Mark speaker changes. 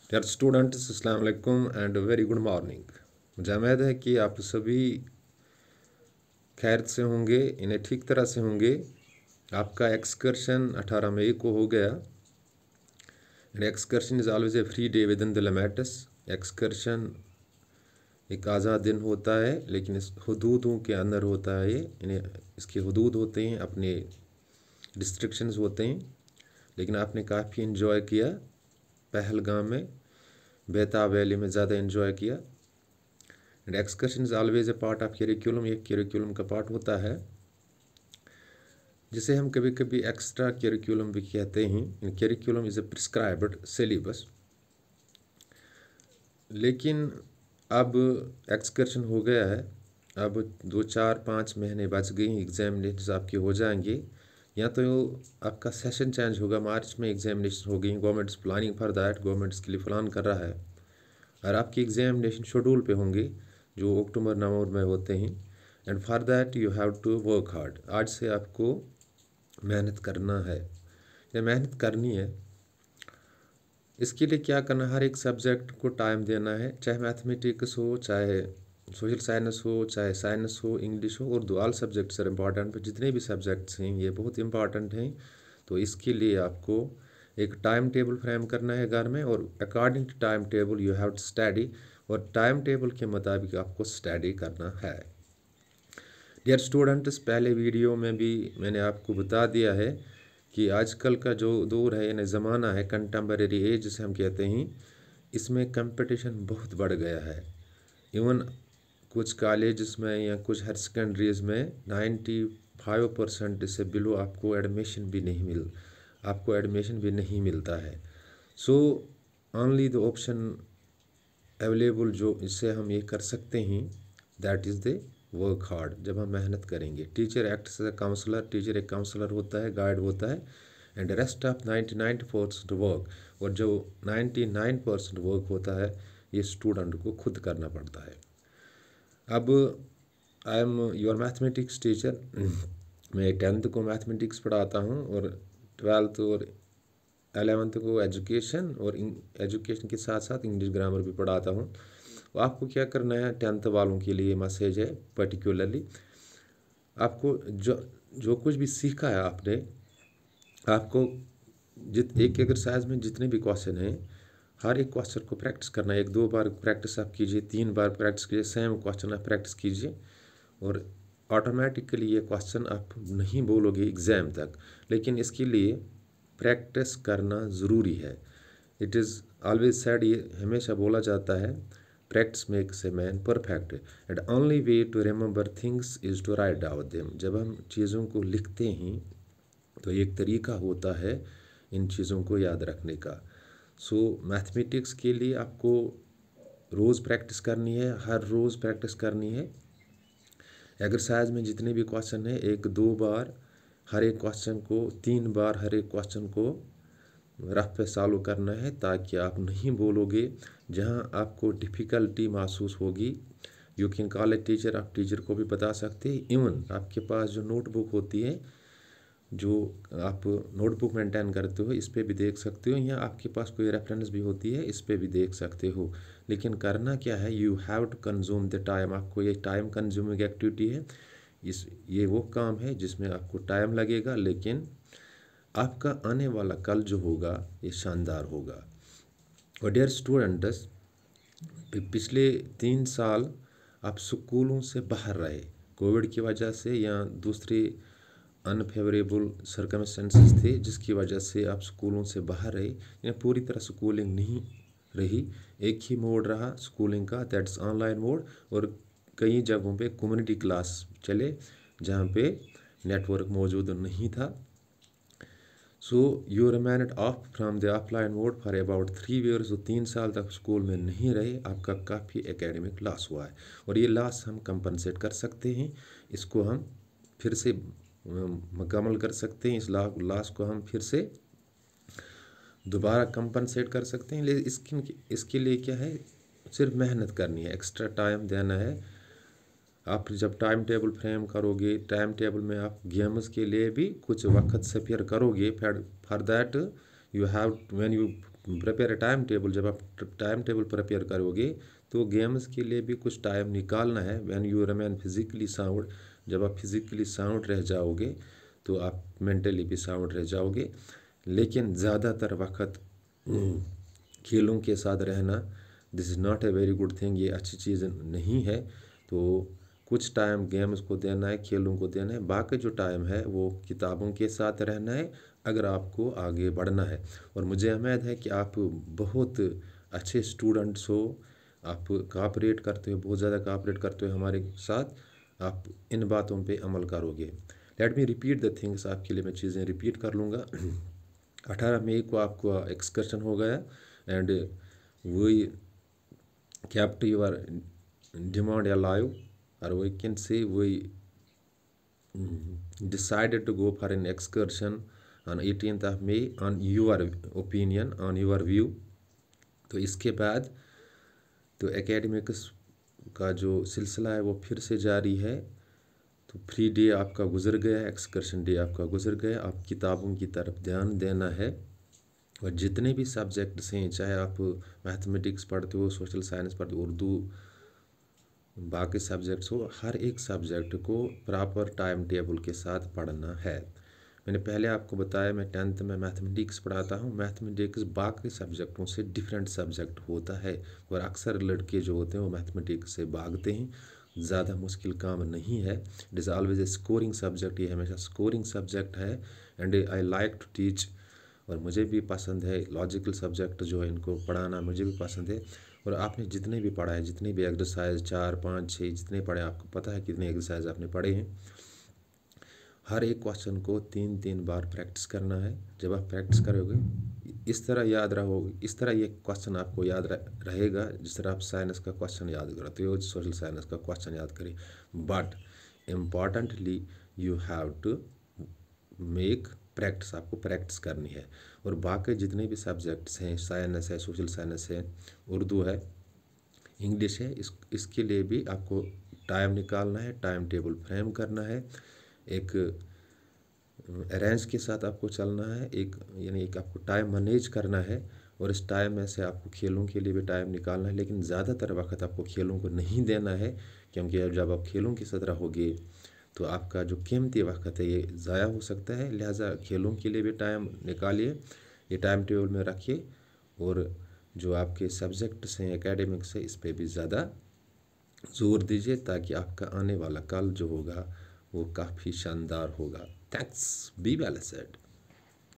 Speaker 1: Dear students, अस्सलाम वालेकुम and very good morning. मुझे उम्मीद है कि आप सभी खैर से होंगे, इन्हें ठीक तरह से होंगे। आपका एक्सकर्शन 18 मई को हो गया। Excursion is always A free day with in the limits. Excursion एक आज़ाद दिन होता है, लेकिन इस हदूदों के अंदर होता है। इन्हें इसके हदूद होते हैं, अपने रिस्ट्रिक्शंस होते हैं। लेकिन आपने काफ़ी इन्जॉय किया। पहलगाम में, बेताब वैली में ज़्यादा इन्जॉय किया। And excursion is always A part of curriculum. ये करिकुलम का पार्ट होता है, जिसे हम कभी कभी एक्स्ट्रा करिकुलम भी कहते हैं। इन curriculum is a prescribed syllabus. लेकिन अब एक्सकर्शन हो गया है, अब 2 4 5 महीने बच गई, एग्जामिनेशन आपके हो जाएंगे। या तो आपका सेशन चेंज होगा, मार्च में एग्जामिनेशन हो गई, government planning for that, government इसके लिए प्लान कर रहा है। और आपकी एग्जामिनेशन शेड्यूल पे होंगे जो अक्टूबर नवंबर में होते हैं। And for that you have to work hard. आज से आपको मेहनत करना है, या मेहनत करनी है। इसके लिए क्या करना है, हर एक सब्जेक्ट को टाइम देना है, चाहे मैथमेटिक्स हो, चाहे सोशल साइंस हो, चाहे साइंस हो, इंग्लिश हो, Urdu, all subjects are important. पर जितने भी सब्जेक्ट्स हैं ये बहुत इंपॉर्टेंट हैं। तो इसके लिए आपको एक टाइम टेबल फ्रेम करना है घर में, और according to time table you have to study, और टाइम टेबल के मुताबिक आपको स्टडी करना है। डियर स्टूडेंट्स, पहले वीडियो में भी मैंने आपको बता दिया है कि आजकल का जो दौर है, यानी ज़माना है, कंटेम्परेरी एज जिसे हम कहते हैं, इसमें कंपटीशन बहुत बढ़ गया है। इवन कुछ कॉलेजेस में या कुछ हायर सेकेंडरीज में 95% से बिलो आपको एडमिशन भी नहीं मिलता है। So only the option available जो इससे हम ये कर सकते हैं, that is the work hard. जब हम मेहनत करेंगे, teacher acts as a counsellor, teacher एक काउंसलर होता है, गाइड होता है। एंड रेस्ट ऑफ 99% वर्क, और जो 99% वर्क होता है ये स्टूडेंट को खुद करना पड़ता है। अब I am your mathematics teacher. मैं 10th को मैथमेटिक्स पढ़ाता हूँ, और 12th और 11th को एजुकेशन, और एजुकेशन के साथ साथ इंग्लिश ग्रामर भी पढ़ाता हूँ। तो आपको क्या करना है, 10th वालों के लिए मैसेज है पर्टिकुलरली, आपको जो कुछ भी सीखा है आपने, आपको एक एक्सरसाइज में जितने भी क्वेश्चन हैं, हर एक क्वेश्चन को प्रैक्टिस करना है। 1 2 बार प्रैक्टिस आप कीजिए, 3 बार प्रैक्टिस कीजिए, सेम क्वेश्चन आप प्रैक्टिस कीजिए, और ऑटोमेटिकली ये क्वेश्चन आप नहीं बोलोगे एग्ज़ाम तक। लेकिन इसके लिए प्रैक्टिस करना ज़रूरी है। इट इज़ ऑलवेज सेड, ये हमेशा बोला जाता है, practice makes a man perfect, and only way to remember things is to write down them. जब हम चीज़ों को लिखते हैं तो एक तरीका होता है इन चीज़ों को याद रखने का। सो मैथमेटिक्स के लिए आपको रोज़ प्रैक्टिस करनी है, हर रोज़ प्रैक्टिस करनी है। एक्सरसाइज में जितने भी क्वेश्चन हैं, 1 2 बार हर एक क्वेश्चन को, 3 बार हर एक क्वेश्चन को रफ पे सॉल्व करना है, ताकि आप नहीं बोलोगे। जहां आपको डिफ़िकल्टी महसूस होगी, you can call a teacher, आप टीचर को भी बता सकते हैं। इवन आपके पास जो नोटबुक होती है, जो आप नोटबुक मेंटेन करते हो, इस पे भी देख सकते हो, या आपके पास कोई रेफरेंस भी होती है, इस पे भी देख सकते हो। लेकिन करना क्या है, you have to consume the time. आपको ये टाइम कंज्यूमिंग एक्टिविटी है। ये वो काम है जिसमें आपको टाइम लगेगा, लेकिन आपका आने वाला कल जो होगा ये शानदार होगा। और डियर स्टूडेंट्स, पिछले 3 साल आप स्कूलों से बाहर रहे, कोविड की वजह से या दूसरे अनफेवरेबल सर्कमस्टेंसेस थे, जिसकी वजह से आप स्कूलों से बाहर रहे, या पूरी तरह स्कूलिंग नहीं रही। एक ही मोड रहा स्कूलिंग का, दैट्स ऑनलाइन मोड। और कई जगहों पे कम्युनिटी क्लास चले, जहाँ पे नेटवर्क मौजूद नहीं था। So you remained of from the offline mode for about 3 years। 3 साल तक स्कूल में नहीं रहे, आपका काफ़ी एकेडमिक लॉस हुआ है, और ये लॉस हम कंपनसेट कर सकते हैं। इसको हम फिर से मुकम्मल कर सकते हैं, इस लॉस को हम फिर से दोबारा कंपनसेट कर सकते हैं। लेकिन इसके लिए क्या है, सिर्फ मेहनत करनी है, एक्स्ट्रा टाइम देना है। आप जब टाइम टेबल फ्रेम करोगे, टाइम टेबल में आप गेम्स के लिए भी कुछ वक्त स्पेयर करोगे। For that you have, when you prepare time table, जब आप टाइम टेबल प्रिपेयर करोगे तो गेम्स के लिए भी कुछ टाइम निकालना है। When you remain physically sound, जब आप फिजिकली साउंड रह जाओगे तो आप मेंटली भी साउंड रह जाओगे। लेकिन ज़्यादातर वक्त खेलों के साथ रहना, this is not a very good thing, ये अच्छी चीज़ नहीं है। तो कुछ टाइम गेम्स को देना है, खेलों को देना है, बाकी जो टाइम है वो किताबों के साथ रहना है अगर आपको आगे बढ़ना है। और मुझे उम्मीद है कि आप बहुत अच्छे स्टूडेंट्स हो, आप कोऑपरेट करते हो, बहुत ज़्यादा कोऑपरेट करते हो हमारे साथ, आप इन बातों पे अमल करोगे। Let me repeat the things, आपके लिए मैं चीज़ें रिपीट कर लूँगा। 18 मई को आपको एक्सकर्शन हो गया and we kept your demand alive, or we can say we decided to go for an excursion on 18th of May on your opinion, on your view। तो इसके बाद तो एकेडमिक्स का जो सिलसिला है वो फिर से जारी है। तो फ्री डे आपका गुजर गया, एक्सकर्शन डे आपका गुजर गया, आप किताबों की तरफ ध्यान देना है। और जितने भी सब्जेक्ट्स हैं, चाहे आप मैथमेटिक्स पढ़ते हो, सोशल साइंस पढ़ते हो, उर्दू, बाकी सब्जेक्ट्स हो, हर एक सब्जेक्ट को प्रॉपर टाइम टेबल के साथ पढ़ना है। मैंने पहले आपको बताया मैं 10th में मैथमेटिक्स पढ़ाता हूँ। मैथमेटिक्स बाकी सब्जेक्टों से डिफरेंट सब्जेक्ट होता है और अक्सर लड़के जो होते हैं वो मैथमेटिक्स से भागते हैं। ज़्यादा मुश्किल काम नहीं है, it is always a scoring subject, ये हमेशा स्कोरिंग सब्जेक्ट है and I like to teach. और मुझे भी पसंद है लॉजिकल सब्जेक्ट जो है इनको पढ़ाना, मुझे भी पसंद है। और आपने जितने भी पढ़ा है, जितने भी एक्सरसाइज 4, 5, 6 जितने पढ़े, आपको पता है कितने एक्सरसाइज आपने पढ़े हैं। हर एक क्वेश्चन को 3-3 बार प्रैक्टिस करना है। जब आप प्रैक्टिस करोगे इस तरह याद रहोगे, इस तरह ये क्वेश्चन आपको याद रहेगा जिस तरह आप साइंस का क्वेश्चन याद करते हो, सोशल साइंस का क्वेश्चन याद करें। But importantly you have to make practice, आपको प्रैक्टिस करनी है। और बाकी जितने भी सब्जेक्ट्स हैं, साइंस है, सोशल साइंस है, उर्दू है, इंग्लिश है, इसके लिए भी आपको टाइम निकालना है, टाइम टेबल फ्रेम करना है, एक अरेंज के साथ आपको चलना है, एक यानी एक आपको टाइम मैनेज करना है। और इस टाइम में से आपको खेलों के लिए भी टाइम निकालना है, लेकिन ज़्यादातर वक्त आपको खेलों को नहीं देना है, क्योंकि जब आप खेलों के साथ रहोगे तो आपका जो कीमती वक्त है ये ज़ाया हो सकता है। लिहाजा खेलों के लिए भी टाइम निकालिए, ये टाइम टेबल में रखिए। और जो आपके सब्जेक्ट्स हैं, एकेडमिक्स है, इस पर भी ज़्यादा ज़ोर दीजिए ताकि आपका आने वाला कल जो होगा वो काफ़ी शानदार होगा। Thanks, be well said.